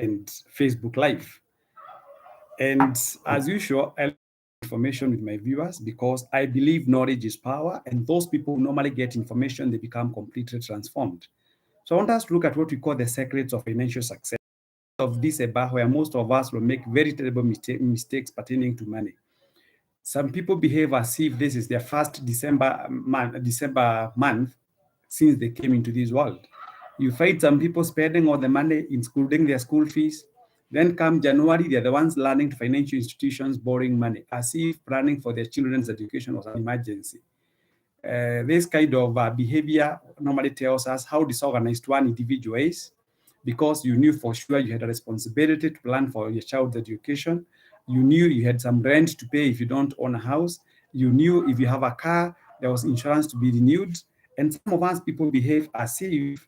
and Facebook Live. And as usual, I information with my viewers because I believe knowledge is power, and those people who normally get information, they become completely transformed. So I want us to look at what we call the secrets of financial success of this about where most of us will make very terrible mistakes pertaining to money. Some people behave as if this is their first December month since they came into this world. You find some people spending all the money, including their school fees. Then come January, they're the ones learning to financial institutions borrowing money, as if planning for their children's education was an emergency. This kind of behavior normally tells us how disorganized one individual is, because you knew for sure you had a responsibility to plan for your child's education. You knew you had some rent to pay if you don't own a house. You knew if you have a car, there was insurance to be renewed. And some of us people behave as if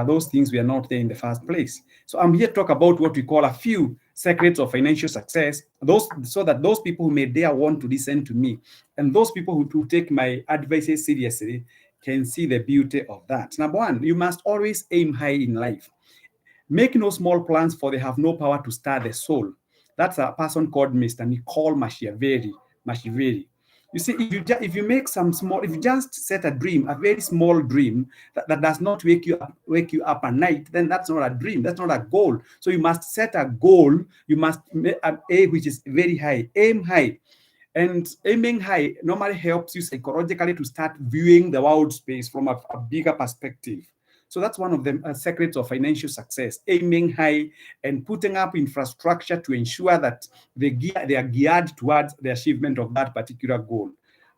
those things were not there in the first place. So I'm here to talk about what we call a few secrets of financial success, so that those people who may dare want to listen to me and those people who take my advices seriously can see the beauty of that. Number one, you must always aim high in life. Make no small plans, for they have no power to stir the soul. That's a person called Mr. Nicole Machiavelli. You see, if you make some small, if you just set a dream, a very small dream that does not wake you up at night, then that's not a dream. That's not a goal. So you must set a goal. You must aim which is very high. Aim high. And aiming high normally helps you psychologically to start viewing the world space from a bigger perspective. So that's one of the secrets of financial success, aiming high and putting up infrastructure to ensure that they are geared towards the achievement of that particular goal.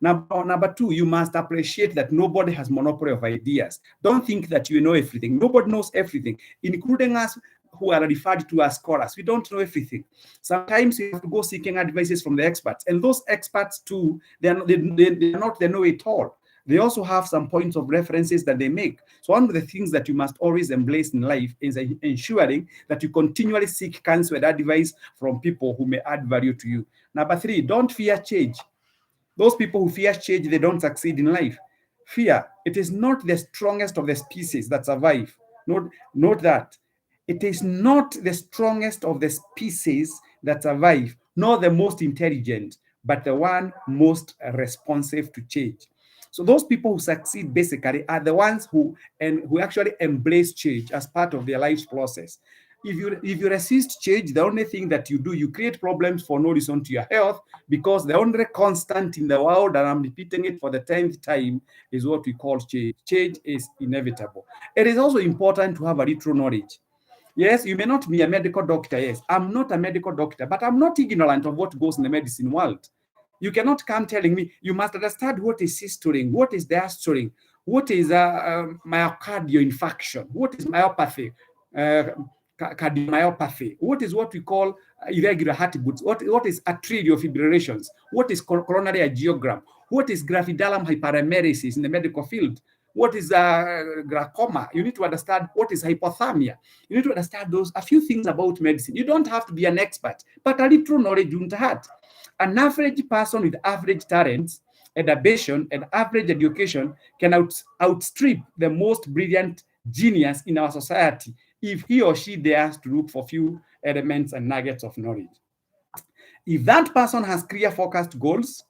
Number two, you must appreciate that nobody has monopoly of ideas. Don't think that you know everything. Nobody knows everything, including us who are referred to as scholars. We don't know everything. Sometimes you have to go seeking advices from the experts. And those experts too, they're not the know-it-all. They also have some points of references that they make. So one of the things that you must always embrace in life is ensuring that you continually seek counsel and advice from people who may add value to you. Number three, don't fear change. Those people who fear change, they don't succeed in life. Fear, it is not the strongest of the species that survive. Note that. It is not the strongest of the species that survive, nor the most intelligent, but the one most responsive to change. So those people who succeed basically are the ones who actually embrace change as part of their life's process. If you resist change, the only thing that you do, you create problems for no reason to your health, because the only constant in the world, and I'm repeating it for the 10th time, is what we call change. Change is inevitable. It is also important to have a little knowledge. Yes, you may not be a medical doctor. Yes, I'm not a medical doctor, but I'm not ignorant of what goes in the medicine world. You cannot come telling me. You must understand what is systoling, what is diastoling, what is myocardial infarction, what is myopathy, cardiomyopathy, what is what we call irregular heartbeats, what is atrial fibrillations, what is coronary angiogram, what is gravidarum hyperemesis in the medical field, what is glaucoma. You need to understand what is hypothermia. You need to understand a few things about medicine. You don't have to be an expert, but a little knowledge won't hurt. An average person with average talents and ambition and average education can outstrip the most brilliant genius in our society if he or she dares to look for few elements and nuggets of knowledge. If that person has clear focused goals,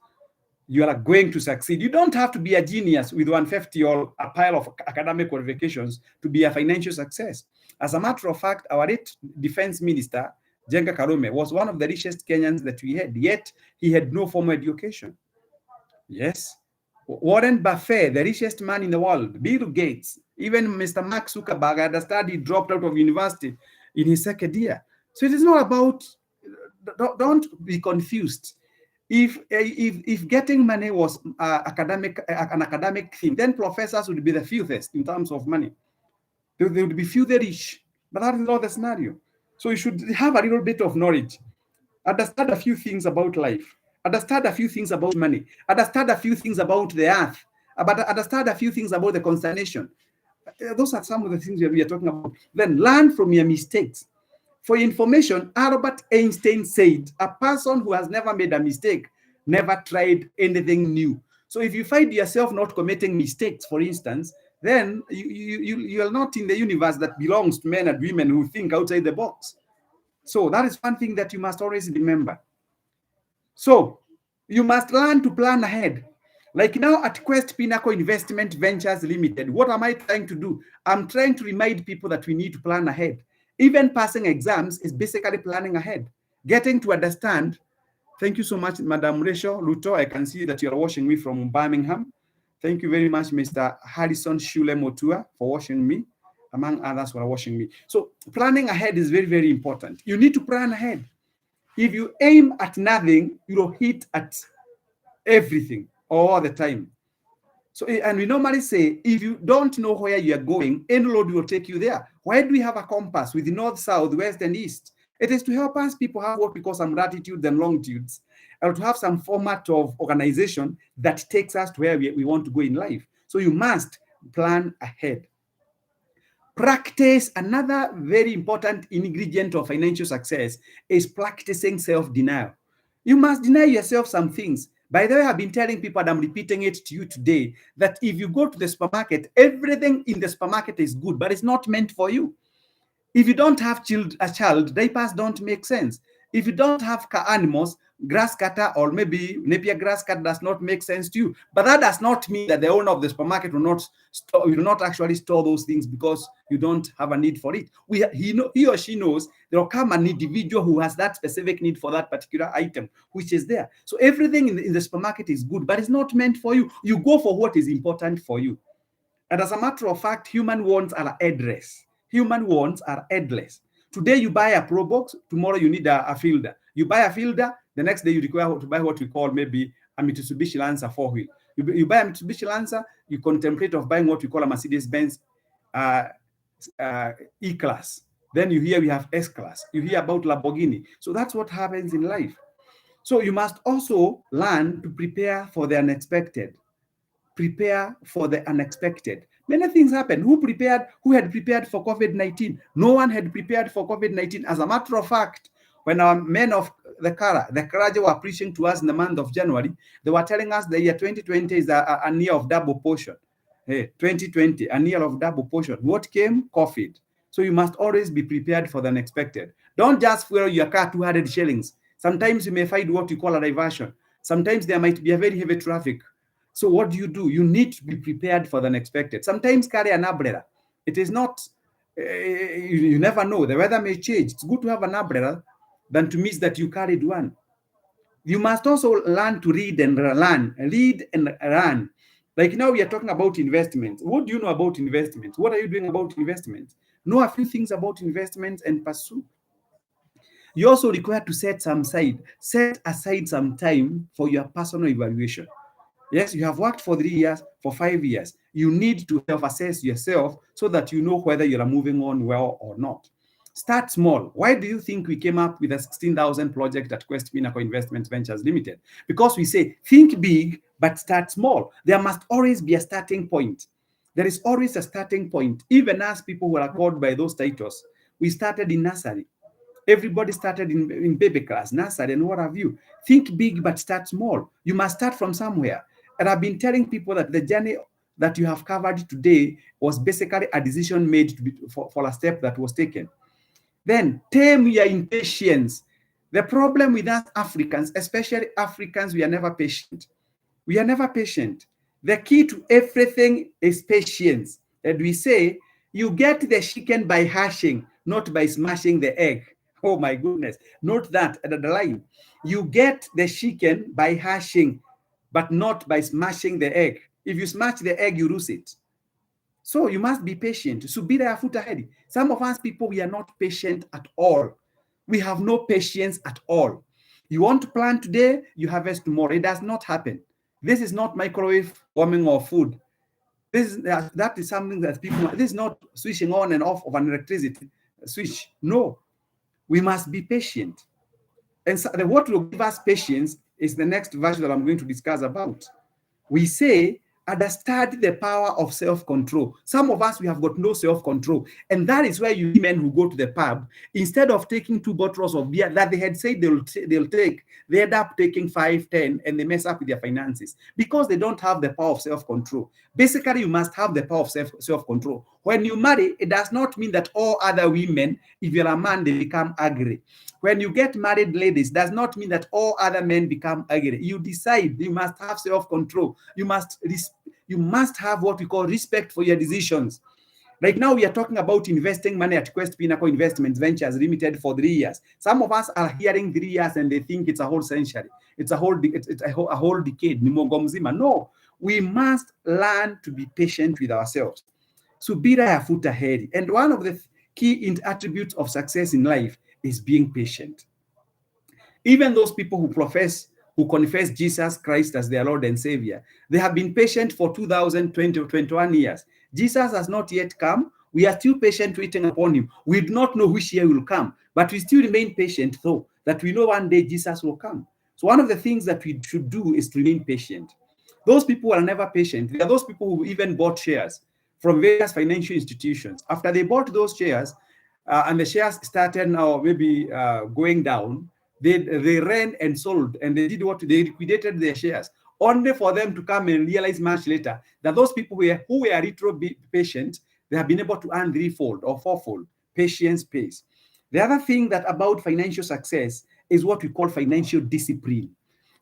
you are going to succeed. You don't have to be a genius with 150 or a pile of academic qualifications to be a financial success. As a matter of fact, our late defense minister, Jenga Karume, was one of the richest Kenyans that we had, yet he had no formal education. Yes. Warren Buffett, the richest man in the world, Bill Gates, even Mr. Mark Zuckerberg, I understand he dropped out of university in his second year. So it is not about, don't be confused. If getting money was an academic thing, then professors would be the fewest in terms of money. They would be few the rich, but that is not the scenario. So you should have a little bit of knowledge, understand a few things about life, understand a few things about money, understand a few things about the earth, but understand a few things about the constellation. Those are some of the things we are talking about. Then learn from your mistakes. For information, Albert Einstein said, a person who has never made a mistake never tried anything new. So if you find yourself not committing mistakes, for instance, then you are not in the universe that belongs to men and women who think outside the box. So that is one thing that you must always remember. So you must learn to plan ahead. Like now at Quest Pinnacle Investment Ventures Limited, what am I trying to do? I'm trying to remind people that we need to plan ahead. Even passing exams is basically planning ahead, getting to understand. Thank you so much, Madam Rachel Luto. I can see that you are watching me from Birmingham. Thank you very much, Mr. Harrison Shule Motua, for watching me, among others who are watching me. So planning ahead is very, very important. You need to plan ahead. If you aim at nothing, you will hit at everything all the time. So, and we normally say, if you don't know where you are going, any road will take you there. Why do we have a compass with the north, south, west, and east? It is to help us people have what we call some latitudes and longitudes, and to have some format of organization that takes us to where we want to go in life. So you must plan ahead. Practice, another very important ingredient of financial success is practicing self-denial. You must deny yourself some things. By the way, I've been telling people, and I'm repeating it to you today, that if you go to the supermarket, everything in the supermarket is good, but it's not meant for you. If you don't have a child, diapers don't make sense. If you don't have animals, grass cutter or maybe Napier grass cutter does not make sense to you. But that does not mean that the owner of the supermarket will not actually store those things because you don't have a need for it. He or she knows there will come an individual who has that specific need for that particular item, which is there. So everything in the supermarket is good, but it's not meant for you. You go for what is important for you. And as a matter of fact, human wants are endless. Human wants are endless. Today you buy a Pro Box, tomorrow you need a Fielder. You buy a Fielder, the next day you require to buy what we call maybe a Mitsubishi Lancer 4-wheel. You buy a Mitsubishi Lancer, you contemplate of buying what we call a Mercedes-Benz E-Class. Then you hear we have S-Class. You hear about Lamborghini. So that's what happens in life. So you must also learn to prepare for the unexpected. Prepare for the unexpected. Many things happen. Who had prepared for COVID-19? No one had prepared for COVID-19. As a matter of fact, when our men of the Karaja were preaching to us in the month of January, they were telling us the year 2020 is a year of double portion. Hey, 2020, a year of double portion. What came? COVID. So you must always be prepared for the unexpected. Don't just fuel your car 200 shillings. Sometimes you may find what you call a diversion. Sometimes there might be a very heavy traffic. So what do? You need to be prepared for the unexpected. Sometimes carry an umbrella. It is not, you never know. The weather may change. It's good to have an umbrella than to miss that you carried one. You must also learn to read and learn. Read and learn. Like now we are talking about investments. What do you know about investments? What are you doing about investments? Know a few things about investments and pursue. You also require to set aside some time for your personal evaluation. Yes, you have worked for 3 years, for 5 years. You need to self-assess yourself so that you know whether you are moving on well or not. Start small. Why do you think we came up with a 16,000 project at Quest Pinnacle Investment Ventures Limited? Because we say, think big, but start small. There must always be a starting point. There is always a starting point. Even as people who are called by those titles, we started in nursery. Everybody started in baby class, nursery, and what have you. Think big, but start small. You must start from somewhere. And I've been telling people that the journey that you have covered today was basically a decision made for a step that was taken. Then tame your impatience. The problem with us Africans, especially Africans, we are never patient. We are never patient. The key to everything is patience. And we say, you get the chicken by hashing, not by smashing the egg. Oh my goodness. Note that at the line. You get the chicken by hashing, but not by smashing the egg. If you smash the egg, you lose it. So you must be patient. So be there, foot ahead. Some of us people, we are not patient at all. We have no patience at all. You want to plant today, you harvest tomorrow. It does not happen. This is not microwave warming of food. That is something that people, this is not switching on and off of an electricity switch. No, we must be patient. And so what will give us patience is the next verse that I'm going to discuss about. We say, Understand the power of self-control. Some of us, we have got no self-control. And that is where you see men who go to the pub, instead of taking 2 bottles of beer that they had said they'll take, they end up taking 5, 10, and they mess up with their finances because they don't have the power of self-control. Basically, you must have the power of self-control. When you marry, it does not mean that all other women, if you're a man, they become ugly. When you get married, ladies, does not mean that all other men become ugly. You decide. You must have self-control. You must have what we call respect for your decisions. Right now, we are talking about investing money at Quest Pinnacle Investments Ventures Limited for 3 years. Some of us are hearing 3 years and they think it's a whole century. It's a whole decade. No, we must learn to be patient with ourselves. Subira ya futa heri. And one of the key attributes of success in life is being patient. Even those people who confess Jesus Christ as their Lord and Savior, they have been patient for 21 years. Jesus has not yet come. We are still patient waiting upon him. We do not know which year will come, but we still remain patient, though, that we know one day Jesus will come. So one of the things that we should do is to remain patient. Those people are never patient. There are those people who even bought shares from various financial institutions. After they bought those shares, and the shares started now maybe going down, they ran and sold, and they did what? They liquidated their shares, only for them to come and realize much later that those people who were retro patient, they have been able to earn 3-fold or 4-fold. Patience pays. The other thing that about financial success is what we call financial discipline.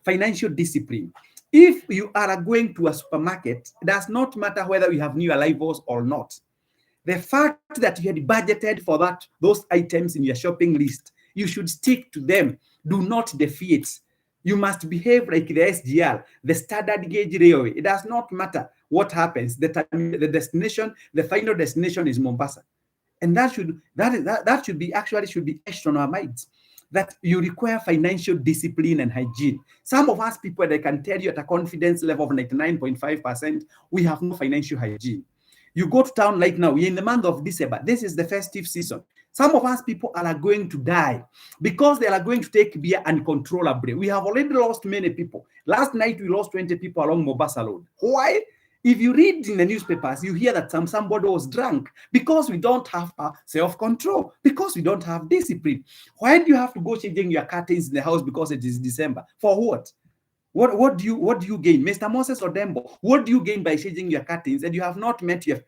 Financial discipline. If you are going to a supermarket, it does not matter whether you have new arrivals or not. The fact that you had budgeted for those items in your shopping list, you should stick to them. Do not deviate. You must behave like the SGR, the standard gauge railway. It does not matter what happens. The destination, the final destination is Mombasa. And that should be etched on our minds, that you require financial discipline and hygiene. Some of us people, they can tell you at a confidence level of 99.5%, we have no financial hygiene. You go to town right now, we're in the month of December. This is the festive season. Some of us people are going to die because they are going to take beer uncontrollably. We have already lost many people. Last night, we lost 20 people along Mombasa Road. Why? If you read in the newspapers, you hear that somebody was drunk because we don't have self-control, because we don't have discipline. Why do you have to go changing your curtains in the house because it is December? For what? What do you gain? Mr. Moses Odembo, what do you gain by changing your curtains and you have not met your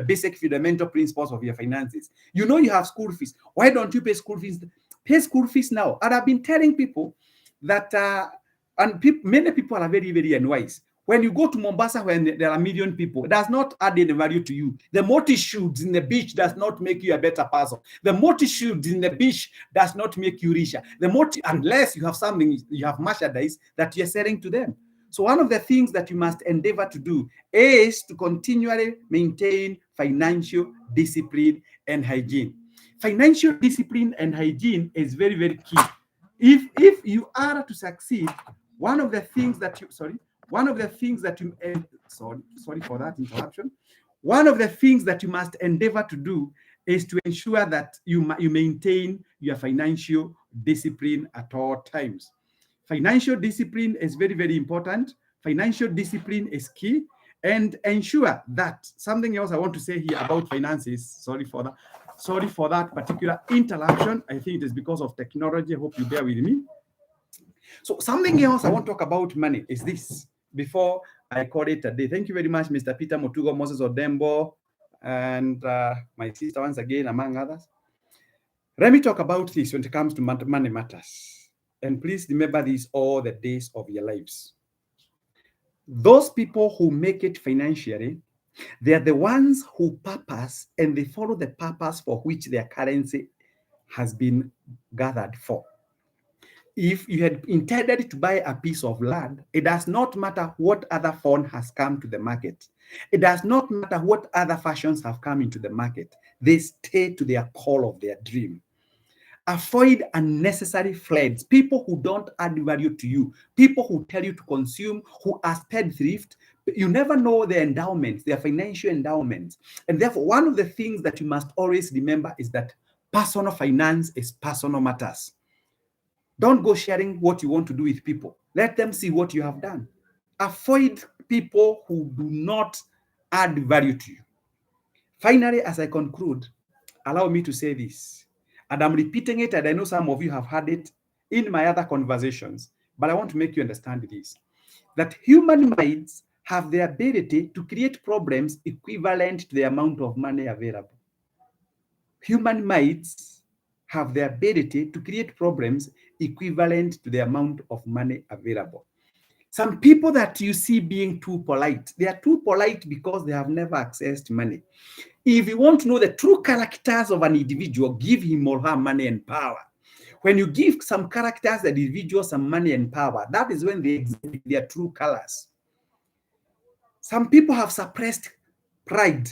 basic fundamental principles of your finances? You know you have school fees. Why don't you pay school fees? Pay school fees now. And I've been telling people that, many people are very, very unwise. When you go to Mombasa, when there are a million people, it does not add any value to you. The multitudes in the beach does not make you a better person. The multitudes in the beach does not make you richer. Unless you have something, you have merchandise that you're selling to them. So one of the things that you must endeavor to do is to continually maintain financial discipline and hygiene. Financial discipline and hygiene is very, very key. If you are to succeed, one of the things that you must endeavor to do is to ensure that you maintain your financial discipline at all times. Financial discipline is very, very important. Financial discipline is key. And ensure that, something else I want to say here about finances, sorry for that particular interruption. I think it is because of technology. I hope you bear with me. So something else I want to talk about money is this, before I call it a day. Thank you very much, Mr. Peter Motugo, Moses Odembo, and my sister once again, among others. Let me talk about this when it comes to money matters. And please remember this all the days of your lives. Those people who make it financially, they are the ones who purpose and they follow the purpose for which their currency has been gathered for. If you had intended to buy a piece of land, it does not matter what other fund has come to the market. It does not matter what other fashions have come into the market. They stay to their call of their dream. Avoid unnecessary floods, people who don't add value to you, people who tell you to consume, who are spendthrift. You never know their endowments, their financial endowments. And therefore, one of the things that you must always remember is that personal finance is personal matters. Don't go sharing what you want to do with people. Let them see what you have done. Avoid people who do not add value to you. Finally, as I conclude, allow me to say this, and I'm repeating it, and I know some of you have heard it in my other conversations, but I want to make you understand this, that human minds have the ability to create problems equivalent to the amount of money available. Human minds have the ability to create problems equivalent to the amount of money available. Some people that you see being too polite, they are too polite because they have never accessed money. If you want to know the true characters of an individual, give him or her money and power. When you give some characters, the individual, some money and power, that is when they exhibit their true colors. Some people have suppressed pride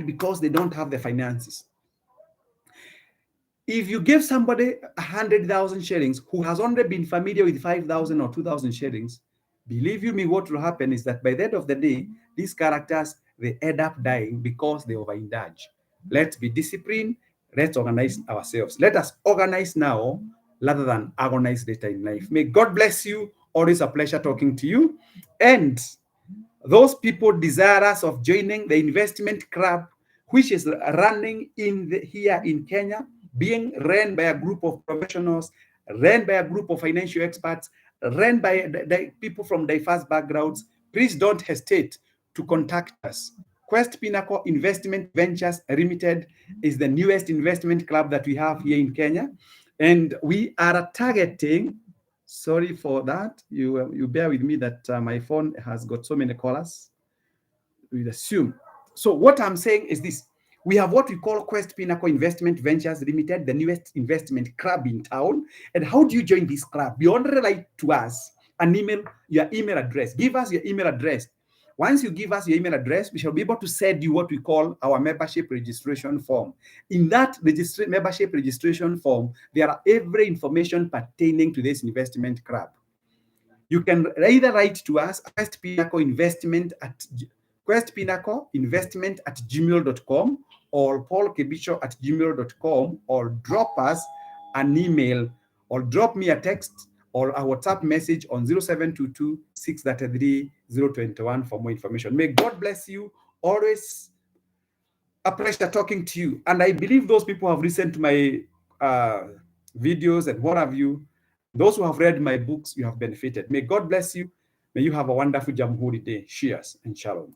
because they don't have the finances. If you give somebody 100,000 shillings who has only been familiar with 5,000 or 2,000 shillings, believe you me, what will happen is that by the end of the day, these characters, they end up dying because they overindulge. Let's be disciplined. Let's organize ourselves. Let us organize now rather than agonize later in life. May God bless you. Always a pleasure talking to you. And those people desirous of joining the investment club, which is running here in Kenya, being run by a group of professionals, run by a group of financial experts, run by the people from diverse backgrounds, please don't hesitate to contact us. Quest Pinnacle Investment Ventures Limited is the newest investment club that we have here in Kenya. And we are targeting, sorry for that, you bear with me that my phone has got so many callers. We assume. So what I'm saying is this. We have what we call Quest Pinnacle Investment Ventures Limited, the newest investment club in town. And how do you join this club? You only write to us an email, your email address. Give us your email address. Once you give us your email address, we shall be able to send you what we call our membership registration form. In that membership registration form, there are every information pertaining to this investment club. You can either write to us, Quest Pinnacle Investment at gmail.com or paulkebicho@gmail.com, or drop us an email or drop me a text or a WhatsApp message on 0722 633 021 for more information. May God bless you. Always a pleasure talking to you. And I believe those people who have listened to my videos and what have you, those who have read my books, you have benefited. May God bless you. May you have a wonderful Jamhuri Day. Cheers and shalom.